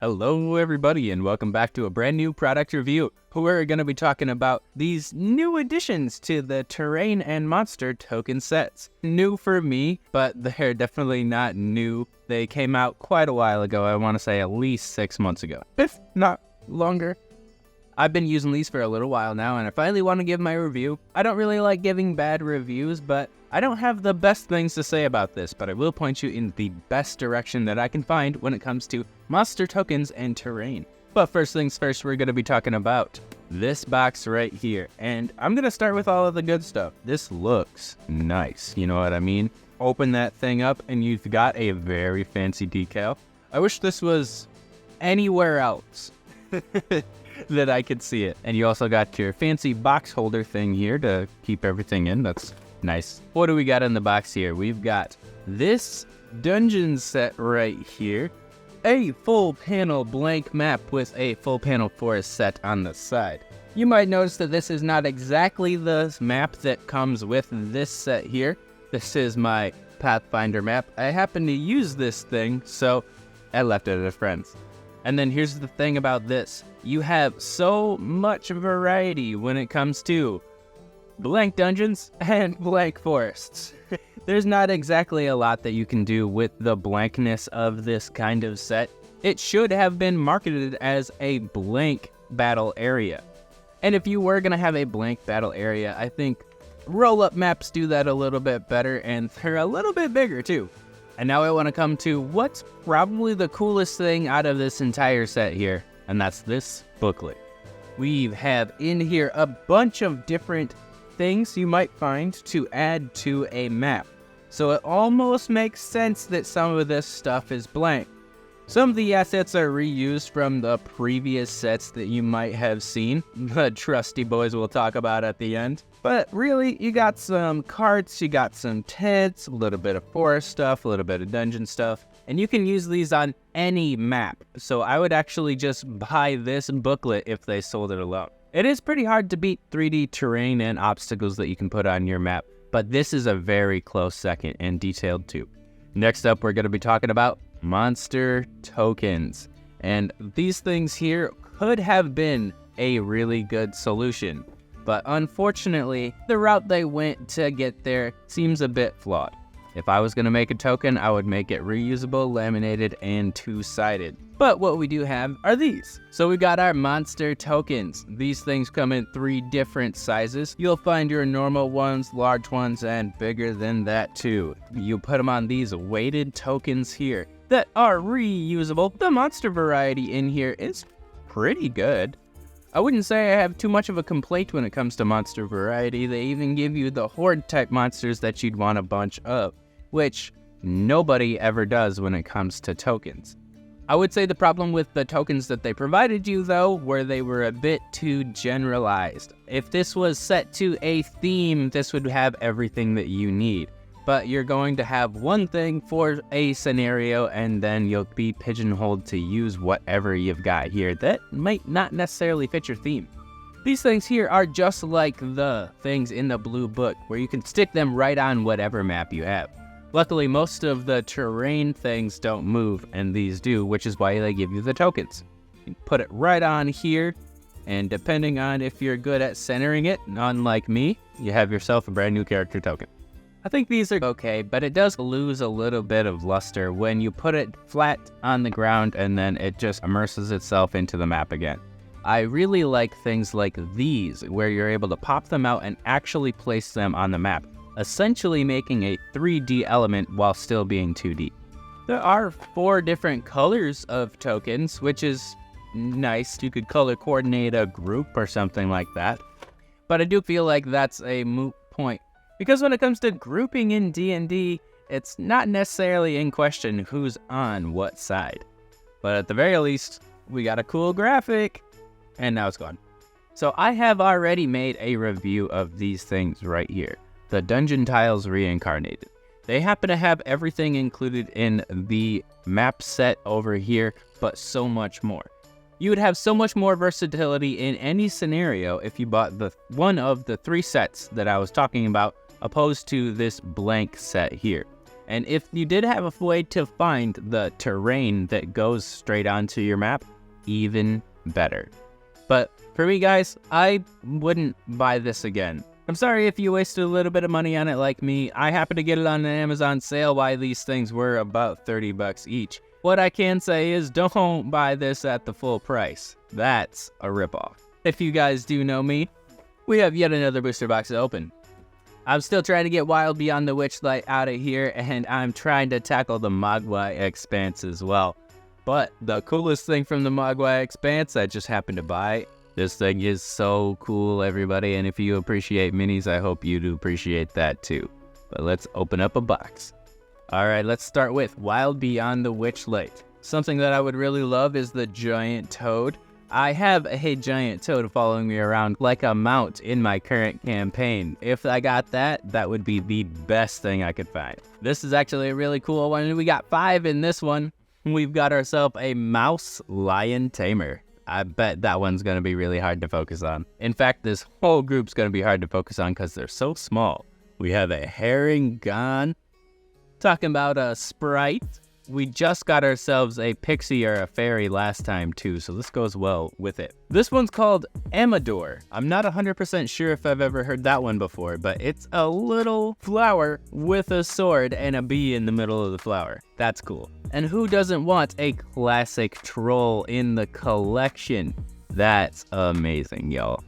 Hello everybody and welcome back to a brand new product review. We're going to be talking about these new additions to the terrain and monster token sets. New for me, but they're definitely not new. They came out quite a while ago. I want to say at least 6 months ago, if not longer. I've been using these for a little while now and I finally want to give my review. I don't really like giving bad reviews, but I don't have the best things to say about this, but I will point you in the best direction that I can find when it comes to monster tokens and terrain. But first things first, we're going to be talking about this box right here. And I'm going to start with all of the good stuff. This looks nice, you know what I mean? Open that thing up and you've got a very fancy decal. I wish this was anywhere else that I could see it. And you also got your fancy box holder thing here to keep everything in. That's nice. What do we got in the box here? We've got this dungeon set right here. A full panel blank map with a full panel forest set on the side. You might notice that this is not exactly the map that comes with this set here. This is my Pathfinder map. I happen to use this thing, so I left it at a friend's. And then here's the thing about this. You have so much variety when it comes to blank dungeons and blank forests. There's not exactly a lot that you can do with the blankness of this kind of set. It should have been marketed as a blank battle area. And if you were going to have a blank battle area, I think roll-up maps do that a little bit better, and they're a little bit bigger too. And now I want to come to what's probably the coolest thing out of this entire set here, and that's this booklet. We have in here a bunch of different things you might find to add to a map. So it almost makes sense that some of this stuff is blank. Some of the assets are reused from the previous sets that you might have seen. The trusty boys we'll talk about at the end. But really, you got some carts, you got some tents, a little bit of forest stuff, a little bit of dungeon stuff. And you can use these on any map. So I would actually just buy this booklet if they sold it alone. It is pretty hard to beat 3D terrain and obstacles that you can put on your map. But this is a very close second and detailed too. Next up, we're going to be talking about monster tokens. And these things here could have been a really good solution. But unfortunately, the route they went to get there seems a bit flawed. If I was going to make a token, I would make it reusable, laminated, and two-sided. But what we do have are these. So we got our monster tokens. These things come in 3 different sizes. You'll find your normal ones, large ones, and bigger than that too. You put them on these weighted tokens here that are reusable. The monster variety in here is pretty good. I wouldn't say I have too much of a complaint when it comes to monster variety. They even give you the horde type monsters that you'd want a bunch of, which nobody ever does when it comes to tokens. I would say the problem with the tokens that they provided you though, were they were a bit too generalized. If this was set to a theme, this would have everything that you need. But you're going to have one thing for a scenario and then you'll be pigeonholed to use whatever you've got here that might not necessarily fit your theme. These things here are just like the things in the blue book where you can stick them right on whatever map you have. Luckily, most of the terrain things don't move and these do, which is why they give you the tokens. You can put it right on here, and depending on if you're good at centering it, unlike me, you have yourself a brand new character token. I think these are okay, but it does lose a little bit of luster when you put it flat on the ground and then it just immerses itself into the map again. I really like things like these, where you're able to pop them out and actually place them on the map, essentially making a 3D element while still being 2D. There are 4 different colors of tokens, which is nice. You could color coordinate a group or something like that. But I do feel like that's a moot point. Because when it comes to grouping in D&D, it's not necessarily in question who's on what side. But at the very least, we got a cool graphic, and now it's gone. So I have already made a review of these things right here. The Dungeon Tiles Reincarnated. They happen to have everything included in the map set over here, but so much more. You would have so much more versatility in any scenario if you bought the one of the 3 sets that I was talking about, opposed to this blank set here. And if you did have a way to find the terrain that goes straight onto your map, even better. But for me, guys, I wouldn't buy this again. I'm sorry if you wasted a little bit of money on it like me. I happened to get it on an Amazon sale while these things were about 30 bucks each. What I can say is don't buy this at the full price. That's a ripoff. If you guys do know me, we have yet another booster box to open. I'm still trying to get Wild Beyond the Witchlight out of here, and I'm trying to tackle the Mogwai Expanse as well. But the coolest thing from the Mogwai Expanse I just happened to buy. This thing is so cool, everybody, and if you appreciate minis, I hope you do appreciate that too. But let's open up a box. Alright, let's start with Wild Beyond the Witchlight. Something that I would really love is the giant toad. I have a giant toad following me around like a mount in my current campaign. If I got that, that would be the best thing I could find. This is actually a really cool one, and we got 5 in this one. We've got ourselves a mouse lion tamer. I bet that one's going to be really hard to focus on. In fact, this whole group's going to be hard to focus on because they're so small. We have a herring gone. Talking about a sprite. We just got ourselves a pixie or a fairy last time too, so this goes well with it. This one's called Amador. I'm not 100% sure if I've ever heard that one before, but it's a little flower with a sword and a bee in the middle of the flower. That's cool. And who doesn't want a classic troll in the collection? That's amazing, y'all.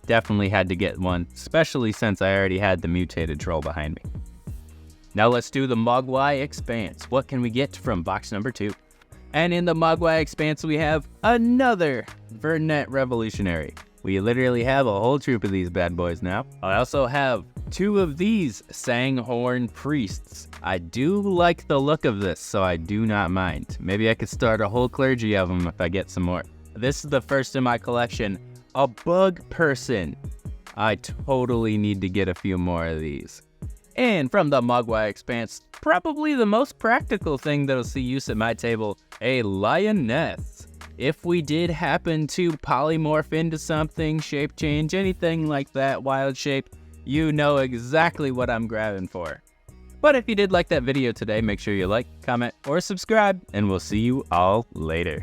Definitely had to get one, especially since I already had the mutated troll behind me. Now let's do the Mogwai Expanse. What can we get from box number 2? And in the Mogwai Expanse, we have another Vernet Revolutionary. We literally have a whole troop of these bad boys now. I also have 2 of these Sanghorn Priests. I do like the look of this, so I do not mind. Maybe I could start a whole clergy of them if I get some more. This is the first in my collection, a Bug Person. I totally need to get a few more of these. And from the Mogwai Expanse, probably the most practical thing that'll see use at my table, a Lioness. If we did happen to polymorph into something, shape change, anything like that, wild shape, you know exactly what I'm grabbing for. But if you did like that video today, make sure you like, comment, or subscribe, and we'll see you all later.